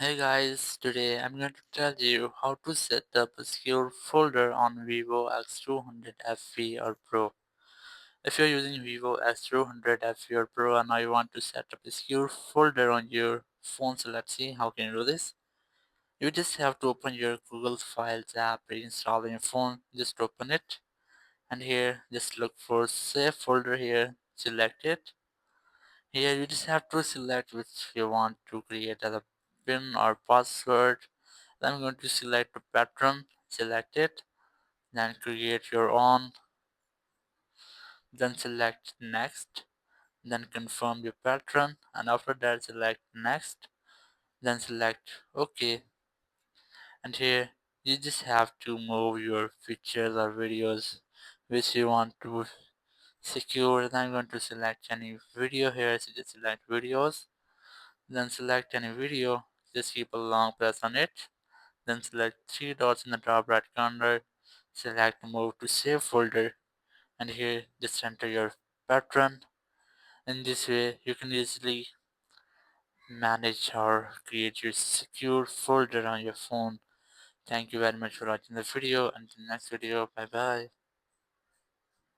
Hey guys, today I'm going to tell you how to set up a secure folder on Vivo X200 FE or Pro. If you're using Vivo X200 FE or Pro and now you want to set up a secure folder on your phone, so let's see how can you do this. You just have to open your Google Files app installed on your phone. Just open it and here just look for save folder here, select it. Here you just have to select which you want to create as a PIN or password. Then I'm going to select a pattern, select it, then create your own, then select next, then confirm your pattern, and after that select next, then select OK. And here you just have to move your pictures or videos which you want to secure. Then I'm going to select any video here, so just select videos, then select any video, just keep a long press on it. Then select three dots in the top right corner, select move to save folder, and here just enter your pattern. In this way you can easily manage or create your secure folder on your phone. Thank you very much for watching the video. Until next video, bye bye.